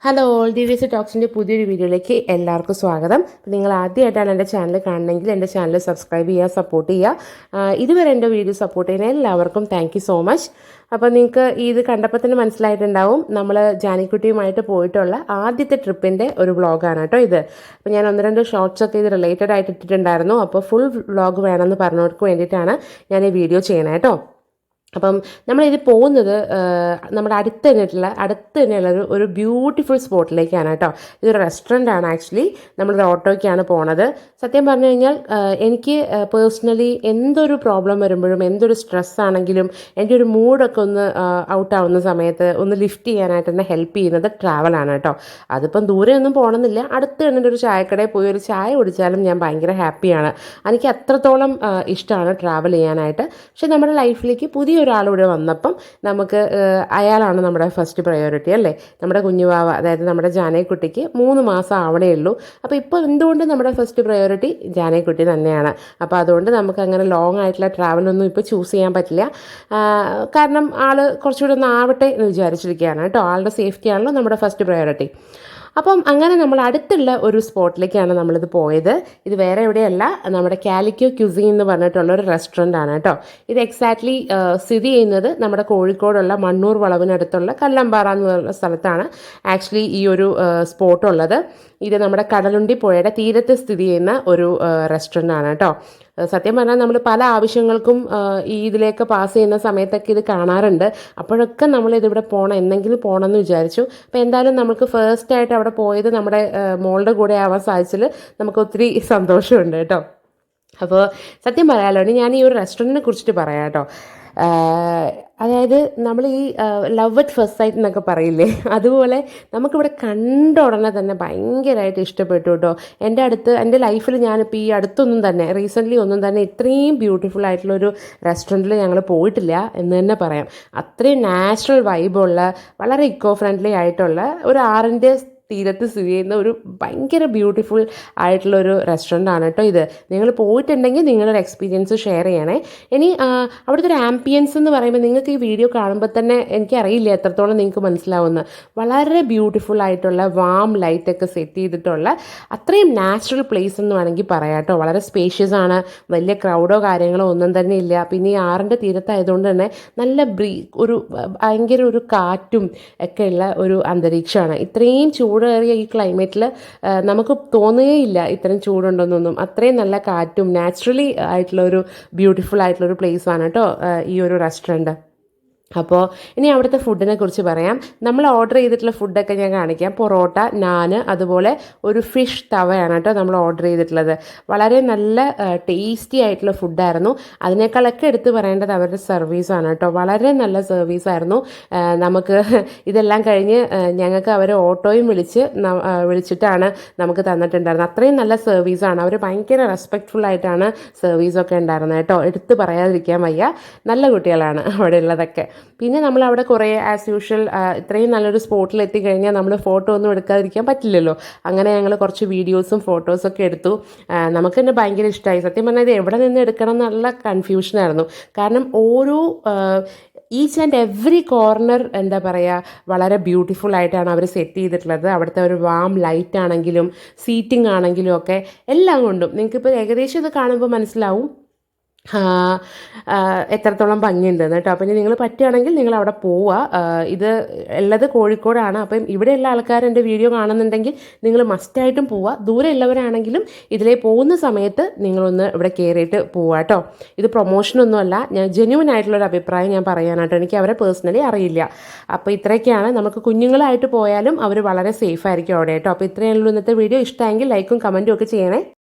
Hello all D V C ടോക്സിൻ്റെ പുതിയൊരു വീഡിയോയിലേക്ക് എല്ലാവർക്കും സ്വാഗതം. നിങ്ങൾ ആദ്യമായിട്ടാണ് എൻ്റെ ചാനൽ കാണണമെങ്കിൽ എൻ്റെ ചാനൽ സബ്സ്ക്രൈബ് ചെയ്യുക, സപ്പോർട്ട് ചെയ്യുക. ഇതുവരെ എൻ്റെ വീഡിയോ സപ്പോർട്ട് ചെയ്യുന്ന എല്ലാവർക്കും താങ്ക് യു സോ മച്ച്. അപ്പോൾ നിങ്ങൾക്ക് ഇത് കണ്ടപ്പോൾ തന്നെ മനസ്സിലായിട്ടുണ്ടാവും, നമ്മൾ ജാനിക്കുട്ടിയുമായിട്ട് പോയിട്ടുള്ള ആദ്യത്തെ ട്രിപ്പിൻ്റെ ഒരു വ്ളോഗാണ് കേട്ടോ ഇത്. അപ്പോൾ ഞാൻ ഒന്ന് രണ്ട് ഷോർട്സൊക്കെ ഇത് റിലേറ്റഡ് ആയിട്ട് ഇട്ടിട്ടുണ്ടായിരുന്നു. അപ്പോൾ ഫുൾ വ്ളോഗ് വേണമെന്ന് പറഞ്ഞവർക്ക് വേണ്ടിയിട്ടാണ് ഞാൻ ഈ വീഡിയോ ചെയ്യണേ കേട്ടോ. അപ്പം നമ്മളിത് പോകുന്നത് നമ്മുടെ അടുത്ത് തന്നെയുള്ള ഒരു ബ്യൂട്ടിഫുൾ സ്പോട്ടിലേക്കാണ് കേട്ടോ. ഇതൊരു റെസ്റ്റോറൻ്റാണ് ആക്ച്വലി. നമ്മളൊരു ഓട്ടോയ്ക്കാണ് പോണത്. സത്യം പറഞ്ഞു കഴിഞ്ഞാൽ എനിക്ക് പേഴ്സണലി എന്തൊരു പ്രോബ്ലം വരുമ്പോഴും എന്തൊരു സ്ട്രെസ് ആണെങ്കിലും എൻ്റെ ഒരു മൂഡൊക്കെ ഒന്ന് ഔട്ടാവുന്ന സമയത്ത് ഒന്ന് ലിഫ്റ്റ് ചെയ്യാനായിട്ട് എന്നെ ഹെൽപ്പ് ചെയ്യുന്നത് ട്രാവലാണ് കേട്ടോ. അതിപ്പം ദൂരെ ഒന്നും പോകണമെന്നില്ല, അടുത്ത് തന്നെ ഒരു ചായക്കടയിൽ പോയി ഒരു ചായ കുടിച്ചാലും ഞാൻ ഭയങ്കര ഹാപ്പിയാണ്. എനിക്ക് അത്രത്തോളം ഇഷ്ടമാണ് ട്രാവൽ ചെയ്യാനായിട്ട്. പക്ഷേ നമ്മുടെ ലൈഫിലേക്ക് പുതിയ ഒരാളിവിടെ വന്നപ്പം നമുക്ക് അയാളാണ് നമ്മുടെ ഫസ്റ്റ് പ്രയോറിറ്റി അല്ലേ. നമ്മുടെ കുഞ്ഞുവാവ, അതായത് നമ്മുടെ ജാനകുട്ടിക്ക് 3 മാസം ആവണേ ഉള്ളൂ. അപ്പോൾ ഇപ്പോൾ എന്തുകൊണ്ട് നമ്മുടെ ഫസ്റ്റ് പ്രയോറിറ്റി ജാനകുട്ടി തന്നെയാണ്. അപ്പോൾ അതുകൊണ്ട് നമുക്ക് അങ്ങനെ ലോങ് ആയിട്ടുള്ള ട്രാവലൊന്നും ഇപ്പോൾ ചൂസ് ചെയ്യാൻ പറ്റില്ല. കാരണം ആൾ കുറച്ചുകൂടെ ഒന്ന് ആവട്ടെ എന്ന് വിചാരിച്ചിരിക്കുകയാണ് കേട്ടോ. ആളുടെ സേഫ്റ്റി ആണല്ലോ നമ്മുടെ ഫസ്റ്റ് പ്രയോറിറ്റി. അപ്പം അങ്ങനെ നമ്മൾ അടുത്തുള്ള ഒരു സ്പോട്ടിലേക്കാണ് നമ്മളിത് പോയത്. ഇത് വേറെ എവിടെയല്ല, നമ്മുടെ കാലിക്കോ ക്യൂസിൻ എന്ന് പറഞ്ഞിട്ടുള്ള ഒരു റെസ്റ്റോറൻ്റ് ആണ് കേട്ടോ. ഇത് എക്സാക്ട്ലി സ്ഥിതി ചെയ്യുന്നത് നമ്മുടെ കോഴിക്കോടുള്ള മണ്ണൂർ വളവിനടുത്തുള്ള കല്ലമ്പാറ എന്ന് പറയുന്ന സ്ഥലത്താണ് ആക്ച്വലി ഈ ഒരു സ്പോട്ട് ഉള്ളത്. ഇത് നമ്മുടെ കടലുണ്ടി പുഴയുടെ തീരത്ത് സ്ഥിതി ചെയ്യുന്ന ഒരു റെസ്റ്റോറൻ്റ് ആണ് കേട്ടോ. സത്യം പറഞ്ഞാൽ നമ്മൾ പല ആവശ്യങ്ങൾക്കും ഈ ഇതിലേക്ക് പാസ് ചെയ്യുന്ന സമയത്തൊക്കെ ഇത് കാണാറുണ്ട്. അപ്പോഴൊക്കെ നമ്മൾ ഇതിവിടെ പോകണം, എന്തെങ്കിലും പോകണം എന്ന് വിചാരിച്ചു. അപ്പോൾ എന്തായാലും നമുക്ക് ഫസ്റ്റ് അവിടെ പോയത് നമ്മുടെ മോളുടെ കൂടെ ആവാൻ സാധിച്ചതിൽ നമുക്ക് ഒത്തിരി സന്തോഷമുണ്ട് കേട്ടോ. അപ്പോൾ സത്യം പറയാമല്ലോ, ഞാൻ ഈ ഒരു റെസ്റ്റോറൻറ്റിനെ കുറിച്ചിട്ട് പറയാം കേട്ടോ. അതായത് നമ്മൾ ഈ ലവ് അറ്റ് ഫസ്റ്റ് സൈറ്റ് എന്നൊക്കെ പറയില്ലേ, അതുപോലെ നമുക്കിവിടെ കണ്ട ഉടനെ തന്നെ ഭയങ്കരമായിട്ട് ഇഷ്ടപ്പെട്ടു കേട്ടോ. എൻ്റെ ലൈഫിൽ ഞാനിപ്പോൾ ഈ അടുത്തൊന്നും തന്നെ റീസെൻ്റ്ലി ഒന്നും തന്നെ ഇത്രയും ബ്യൂട്ടിഫുൾ ആയിട്ടുള്ളൊരു റെസ്റ്റോറൻറ്റിൽ ഞങ്ങൾ പോയിട്ടില്ല എന്ന് തന്നെ പറയാം. അത്രയും നാച്ചുറൽ വൈബുള്ള, വളരെ ഇക്കോ ഫ്രണ്ട്ലി ആയിട്ടുള്ള ഒരു ആറിൻ്റെ തീരത്ത് സ്ഥിതി ചെയ്യുന്ന ഒരു ഭയങ്കര ബ്യൂട്ടിഫുൾ ആയിട്ടുള്ളൊരു റെസ്റ്റോറൻ്റാണ് കേട്ടോ ഇത്. നിങ്ങൾ പോയിട്ടുണ്ടെങ്കിൽ നിങ്ങളൊരു എക്സ്പീരിയൻസ് ഷെയർ ചെയ്യണേ. ഇനി അവിടുത്തെ ഒരു ആംബിയൻസ് എന്ന് പറയുമ്പോൾ നിങ്ങൾക്ക് ഈ വീഡിയോ കാണുമ്പോൾ തന്നെ എനിക്കറിയില്ല എത്രത്തോളം നിങ്ങൾക്ക് മനസ്സിലാവുമെന്ന്. വളരെ ബ്യൂട്ടിഫുൾ ആയിട്ടുള്ള വാം ലൈറ്റൊക്കെ സെറ്റ് ചെയ്തിട്ടുള്ള അത്രയും നാച്ചുറൽ പ്ലേസ് എന്ന് വേണമെങ്കിൽ പറയാം കേട്ടോ. വളരെ സ്പേഷ്യസ് ആണ്, വലിയ ക്രൗഡോ കാര്യങ്ങളോ ഒന്നും തന്നെ ഇല്ല. പിന്നെ ഈ ആറിൻ്റെ തീരത്തായതുകൊണ്ട് തന്നെ നല്ല ഭയങ്കര ഒരു കാറ്റും ഒക്കെ ഉള്ള ഒരു അന്തരീക്ഷമാണ്. ഇത്രയും ചൂടേറിയ ഈ ക്ലൈമറ്റിൽ നമുക്ക് തോന്നുകയില്ല ഇത്രയും ചൂടുണ്ടെന്നൊന്നും. അത്രയും നല്ല കാറ്റും നാച്ചുറലി ആയിട്ടുള്ള ഒരു ബ്യൂട്ടിഫുൾ ആയിട്ടുള്ളൊരു പ്ലേസാണ് കേട്ടോ ഈ ഒരു റെസ്റ്റോറൻറ്റ്. അപ്പോൾ ഇനി അവിടുത്തെ ഫുഡിനെ കുറിച്ച് പറയാം. നമ്മൾ ഓർഡർ ചെയ്തിട്ടുള്ള ഫുഡൊക്കെ ഞാൻ കാണിക്കാം. പൊറോട്ട, നാന്, അതുപോലെ ഒരു ഫിഷ് തവയാണ് കേട്ടോ നമ്മൾ ഓർഡർ ചെയ്തിട്ടുള്ളത്. വളരെ നല്ല ടേസ്റ്റി ആയിട്ടുള്ള ഫുഡായിരുന്നു. അതിനേക്കാളൊക്കെ എടുത്ത് പറയേണ്ടത് അവരുടെ സർവീസാണ് കേട്ടോ. വളരെ നല്ല സർവീസായിരുന്നു. നമുക്ക് ഇതെല്ലാം കഴിഞ്ഞ് ഞങ്ങൾക്ക് അവർ ഓട്ടോയും വിളിച്ചിട്ടാണ് നമുക്ക് തന്നിട്ടുണ്ടായിരുന്നത്. അത്രയും നല്ല സർവീസാണ്. അവർ ഭയങ്കര റെസ്പെക്റ്റ്ഫുൾ ആയിട്ടാണ് സർവീസൊക്കെ ഉണ്ടായിരുന്നത് കേട്ടോ. എടുത്ത് പറയാതിരിക്കാൻ വയ്യ. നല്ല കുട്ടികളാണ് അവിടെ ഉള്ളതൊക്കെ. പിന്നെ നമ്മൾ അവിടെ കുറേ ആസ് യൂഷ്വൽ ഇത്രയും നല്ലൊരു സ്പോട്ടിൽ എത്തിക്കഴിഞ്ഞാൽ നമ്മൾ ഫോട്ടോ ഒന്നും എടുക്കാതിരിക്കാൻ പറ്റില്ലല്ലോ. അങ്ങനെ ഞങ്ങൾ കുറച്ച് വീഡിയോസും ഫോട്ടോസൊക്കെ എടുത്തു. നമുക്ക് തന്നെ ഭയങ്കര ഇഷ്ടമായി. സത്യം പറഞ്ഞാൽ ഇത് എവിടെ നിന്ന് എടുക്കണം എന്നുള്ള കൺഫ്യൂഷനായിരുന്നു. കാരണം ഓരോ ഈച്ച് ആൻഡ് എവറി കോർണർ എന്താ പറയുക, വളരെ ബ്യൂട്ടിഫുൾ ആയിട്ടാണ് അവർ സെറ്റ് ചെയ്തിട്ടുള്ളത്. അവിടുത്തെ ഒരു വാം ലൈറ്റ് ആണെങ്കിലും സീറ്റിംഗ് ആണെങ്കിലും ഒക്കെ എല്ലാം കൊണ്ടും നിങ്ങൾക്കിപ്പോൾ ഏകദേശം ഇത് കാണുമ്പോൾ മനസ്സിലാവും എത്രത്തോളം ഭംഗിയുണ്ടെന്ന് കേട്ടോ. അപ്പം നിങ്ങൾ പറ്റുകയാണെങ്കിൽ നിങ്ങൾ അവിടെ പോവുക. ഇത് ഉള്ളത് കോഴിക്കോടാണ്. അപ്പം ഇവിടെയുള്ള ആൾക്കാർ എൻ്റെ വീഡിയോ കാണുന്നുണ്ടെങ്കിൽ നിങ്ങൾ മസ്റ്റായിട്ടും പോവുക. ദൂരെ ഉള്ളവരാണെങ്കിലും ഇതിലേ പോകുന്ന സമയത്ത് നിങ്ങളൊന്ന് ഇവിടെ കയറിയിട്ട് പോവുക കേട്ടോ. ഇത് പ്രൊമോഷനൊന്നുമല്ല, ഞാൻ ജെന്യുവൻ ആയിട്ടുള്ളൊരു അഭിപ്രായം ഞാൻ പറയാനാട്ടോ. എനിക്ക് അവരെ പേഴ്സണലി അറിയില്ല. അപ്പോൾ ഇത്രയൊക്കെയാണ്. നമുക്ക് കുഞ്ഞുങ്ങളായിട്ട് പോയാലും അവർ വളരെ സേഫ് ആയിരിക്കും അവിടെ കേട്ടോ. അപ്പോൾ ഇത്രയേ ഉള്ളൂ ഇന്നത്തെ വീഡിയോ. ഇഷ്ടമെങ്കിൽ ലൈക്കും കമൻറ്റും ഒക്കെ ചെയ്യണേ.